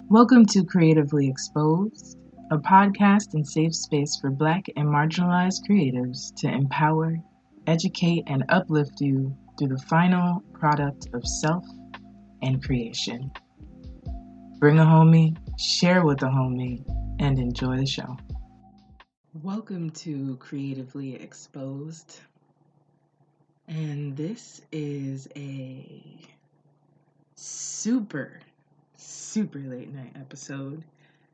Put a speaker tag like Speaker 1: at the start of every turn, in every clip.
Speaker 1: Welcome to Creatively Exposed, a podcast and safe space for Black and marginalized creatives to empower, educate, and uplift you through the final product of self and creation. Bring a homie, share with a homie, and enjoy the show. Welcome to Creatively Exposed, and this is a super late night episode.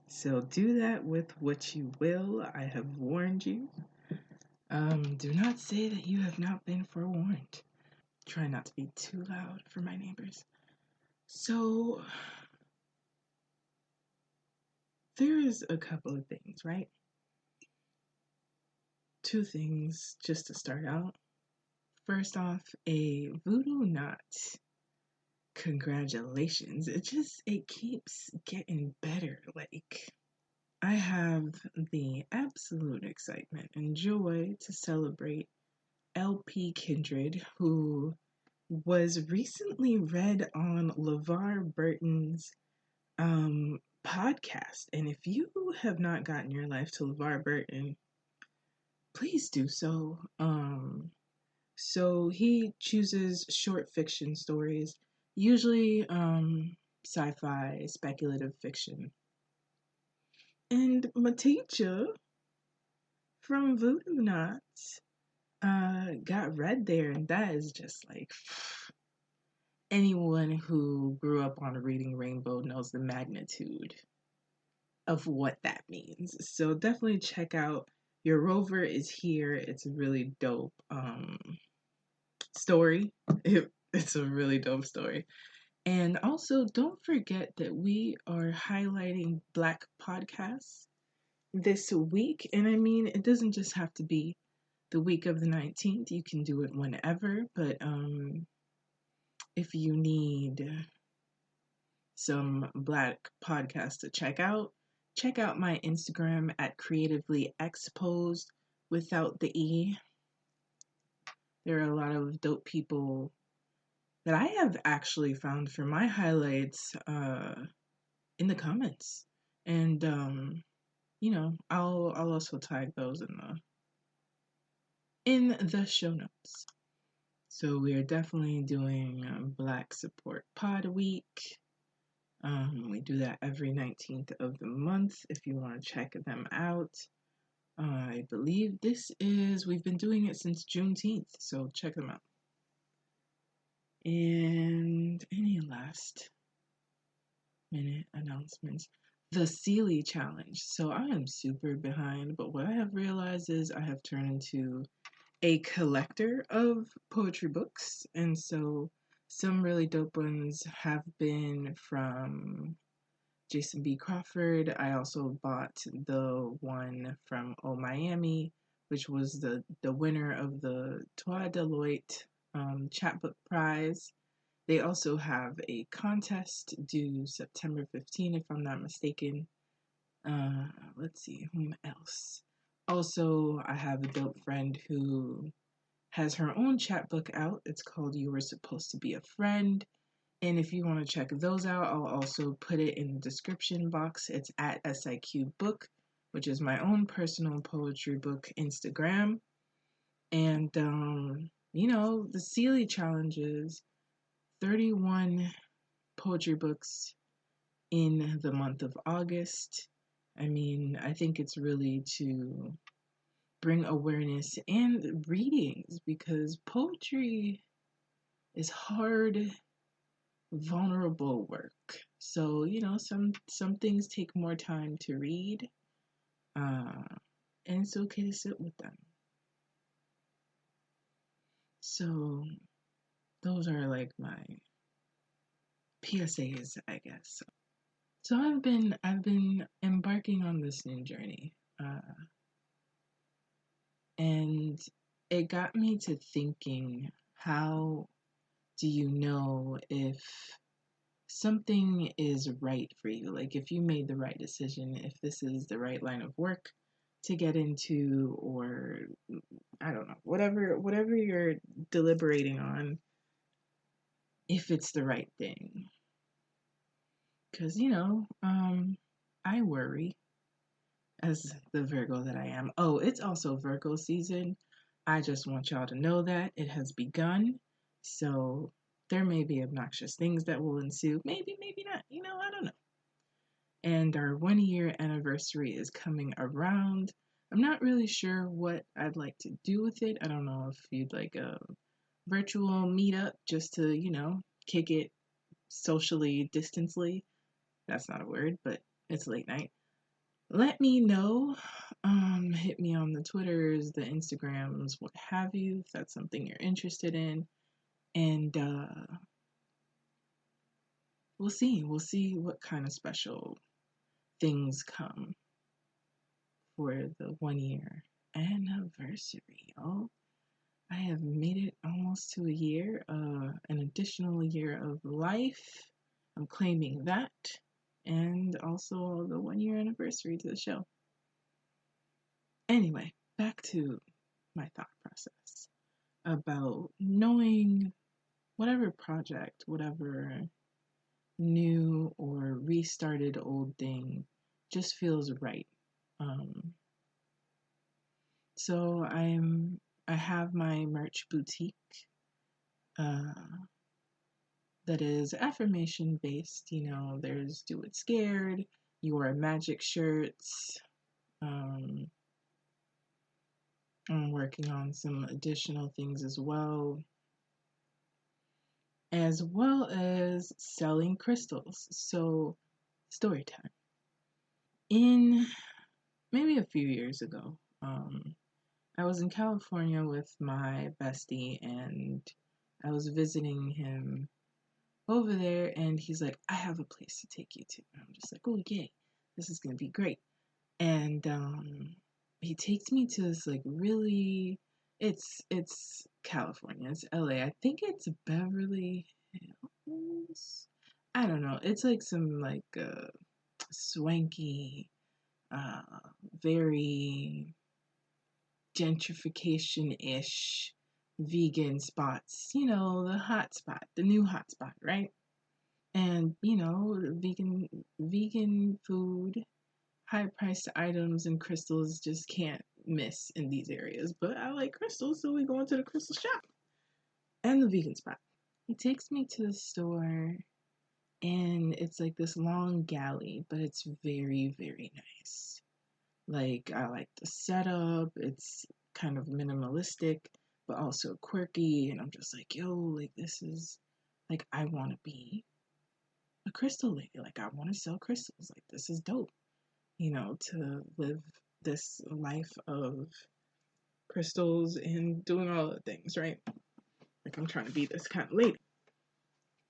Speaker 1: So do that with what you will. I have warned you. Do not say that you have not been forewarned. Try not to be too loud for my neighbors. So there's a couple of things, right? Two things just to start out. First off, a voodoo knot. Congratulations. It keeps getting better. Like, I have the absolute excitement and joy to celebrate LP Kindred, who was recently read on LeVar Burton's podcast. And if you have not gotten your life to LeVar Burton, please do so. So he chooses short fiction stories, usually sci-fi, speculative fiction. And Maticha from Voodoo Knots got read there, and that is just like anyone who grew up on Reading Rainbow knows the magnitude of what that means. So definitely check out Your Rover is Here. It's a really dope story. It's a really dope story. And also, don't forget that we are highlighting Black podcasts this week. And I mean, it doesn't just have to be the week of the 19th. You can do it whenever. But if you need some Black podcasts to check out my Instagram at Creatively Exposed without the E. There are a lot of dope people that I have actually found for my highlights in the comments. And I'll also tag those in the show notes. So we are definitely doing Black Support Pod Week. We do that every 19th of the month if you want to check them out. I believe we've been doing it since Juneteenth, so check them out. And any last minute announcements? The 𝐂𝐚𝐬𝐡 challenge. So I am super behind, but what I have realized is I have turned into a collector of poetry books, and so some really dope ones have been from Jason B. Crawford. I also bought the one from 𝐂𝐚𝐬𝐡, which was the winner of the 𝐷eloitte Chapbook Prize. They also have a contest due September 15, if I'm not mistaken. Let's see, whom else? Also, I have a dope friend who has her own chapbook out. It's called You Were Supposed to Be a Friend. And if you want to check those out, I'll also put it in the description box. It's at SIQ Book, which is my own personal poetry book Instagram. And, the 𝐂𝐚𝐬𝐡 challenges 31 poetry books in the month of August. I mean, I think it's really to bring awareness and readings, because poetry is hard, vulnerable work. So, some things take more time to read, and it's okay to sit with them. So those are like my PSAs, I guess. So I've been embarking on this new journey, and it got me to thinking, how do you know if something is right for you? Like, if you made the right decision, if this is the right line of work to get into, or I don't know, whatever you're deliberating on, if it's the right thing. because, I worry as the Virgo that I am. Oh, it's also Virgo season. I just want y'all to know that it has begun. So there may be obnoxious things that will ensue. Maybe, maybe not. I don't know. And our 1 year anniversary is coming around. I'm not really sure what I'd like to do with it. I don't know if you'd like a virtual meetup just to, kick it socially, distantly. That's not a word, but it's late night. Let me know. Hit me on the Twitters, the Instagrams, what have you, if that's something you're interested in. And we'll see. We'll see what kind of special things come for the 1 year anniversary, y'all. I have made it almost to a year, an additional year of life. I'm claiming that. And also the 1 year anniversary to the show. Anyway, back to my thought process about knowing whatever project, whatever new or restarted old thing just feels right. So I have my merch boutique that is affirmation based. There's Do It Scared, You Are Magic shirts. I'm working on some additional things as well as selling crystals. So, story time. In maybe a few years ago, I was in California with my bestie, and I was visiting him over there, and he's like, I have a place to take you to. And I'm just like, oh, yay, this is going to be great. And he takes me to this really, it's California, it's LA. I think it's Beverly Hills. I don't know. It's like some swanky, very gentrification-ish vegan spots. The hot spot, the new hot spot, right? And vegan food, high priced items and crystals just can't miss in these areas. But I like crystals, so we go into the crystal shop and the vegan spot. He takes me to the store, and it's like this long galley, but it's very, very nice. Like, I like the setup. It's kind of minimalistic, but also quirky. And I'm just like, yo, like, this is, like, I want to be a crystal lady. Like, I want to sell crystals. Like, this is dope, to live this life of crystals and doing all the things, right? Like, I'm trying to be this kind of lady.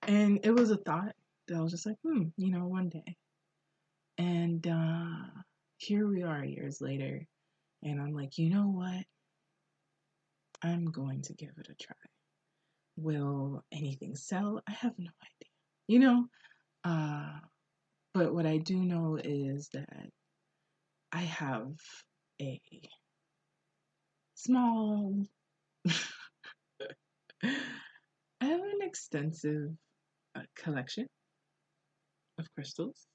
Speaker 1: And it was a thought that I was just like, one day. And here we are years later. And I'm like, you know what? I'm going to give it a try. Will anything sell? I have no idea. But what I do know is that I have a small, I have an extensive collection of crystals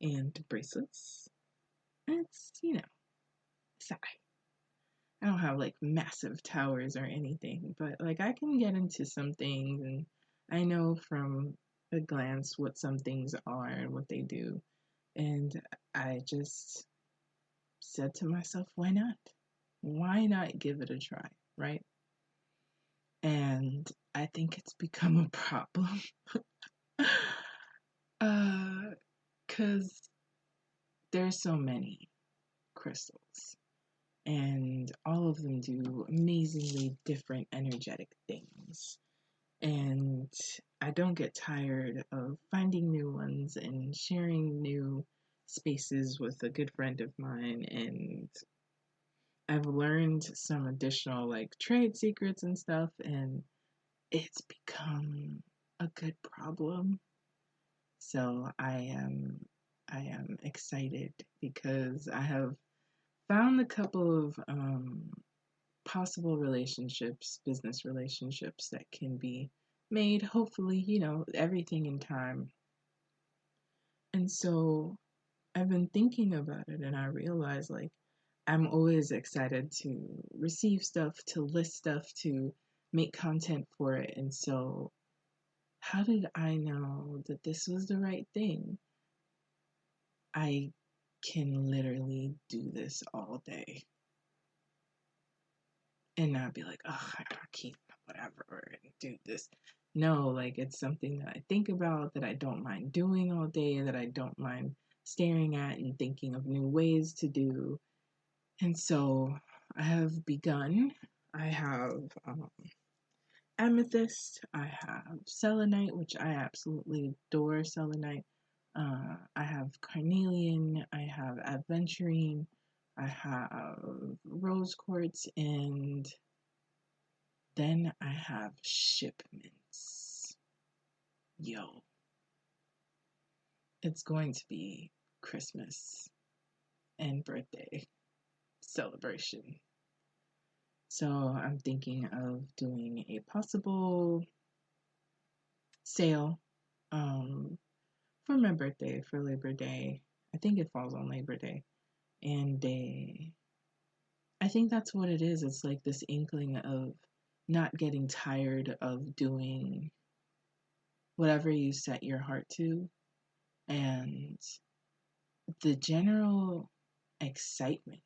Speaker 1: and bracelets. It's, it's alright. I don't have like massive towers or anything, but like I can get into some things, and I know from a glance what some things are and what they do. And I just said to myself, why not? Why not give it a try, right? And I think it's become a problem. Because there's so many crystals, and all of them do amazingly different energetic things. And I don't get tired of finding new ones and sharing new spaces with a good friend of mine. And I've learned some additional trade secrets and stuff, and it's become a good problem. So I am excited because I have found a couple of possible relationships, business relationships that can be made. Hopefully, everything in time. And so I've been thinking about it, and I realize like I'm always excited to receive stuff, to list stuff, to make content for it. And so, how did I know that this was the right thing? I can literally do this all day and not be like, oh, I gotta keep whatever and do this. No, like it's something that I think about, that I don't mind doing all day, that I don't mind staring at and thinking of new ways to do. And so I have begun. I have amethyst, I have selenite, which I absolutely adore selenite. I have carnelian, I have aventurine, I have rose quartz, and then I have shipments. Yo, it's going to be Christmas and birthday celebration. So I'm thinking of doing a possible sale for my birthday, for Labor Day. I think it falls on Labor Day. And I think that's what it is. It's like this inkling of not getting tired of doing whatever you set your heart to, and the general excitement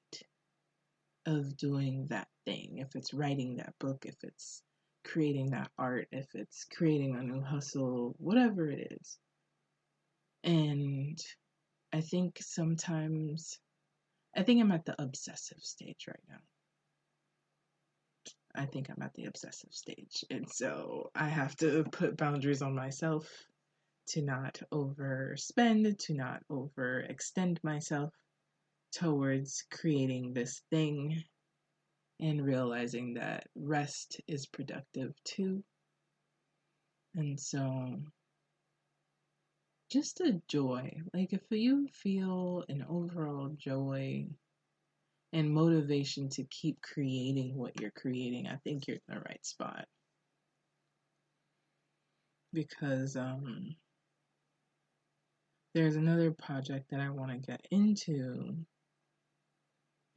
Speaker 1: of doing that thing. If it's writing that book, if it's creating that art, if it's creating a new hustle, whatever it is. And I think sometimes, I think I'm at the obsessive stage right now. I think I'm at the obsessive stage. And so I have to put boundaries on myself to not overspend, to not overextend myself towards creating this thing, and realizing that rest is productive too. And so just a joy. Like if you feel an overall joy and motivation to keep creating what you're creating, I think you're in the right spot. Because there's another project that I want to get into,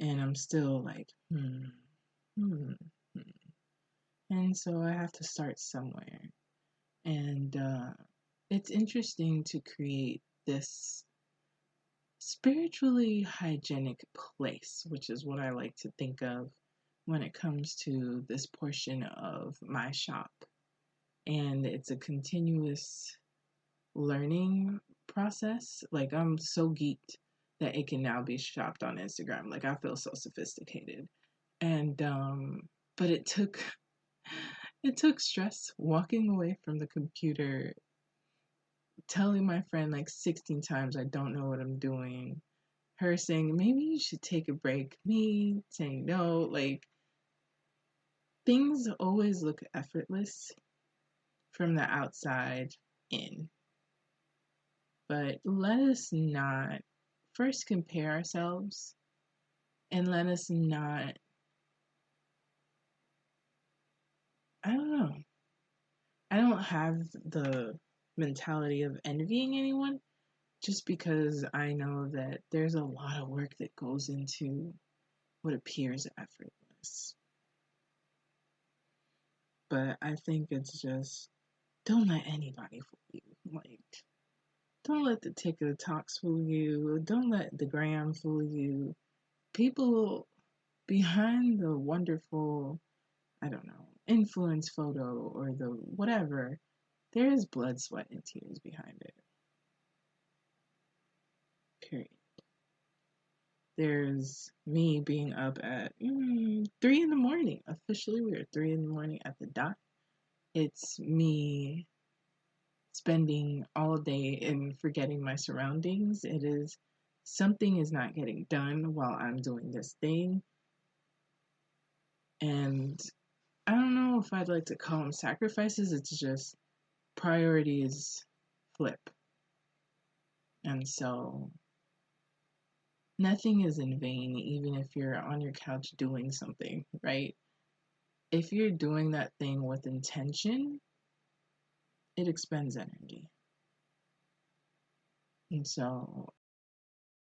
Speaker 1: and I'm still like, hmm. And so I have to start somewhere. And it's interesting to create this spiritually hygienic place, which is what I like to think of when it comes to this portion of my shop. And it's a continuous learning process. Like I'm so geeked that it can now be shopped on Instagram. Like I feel so sophisticated. And but it took stress walking away from the computer, telling my friend like 16 times I don't know what I'm doing, her saying maybe you should take a break, me saying no. Like things always look effortless from the outside in, but let us not first compare ourselves, and let us not, I don't know, I don't have the mentality of envying anyone, just because I know that there's a lot of work that goes into what appears effortless. But I think it's just, don't let anybody fool you. Like, don't let the TikToks fool you. Don't let the gram fool you. People behind the wonderful, I don't know, influence photo or the whatever, there is blood, sweat, and tears behind it. Period. There's me being up at 3 in the morning. Officially, we are 3 in the morning at the dot. It's me spending all day and forgetting my surroundings. It is something is not getting done while I'm doing this thing. And I don't know if I'd like to call them sacrifices. It's just priorities flip. And so nothing is in vain, even if you're on your couch doing something, right? If you're doing that thing with intention, it expends energy. And so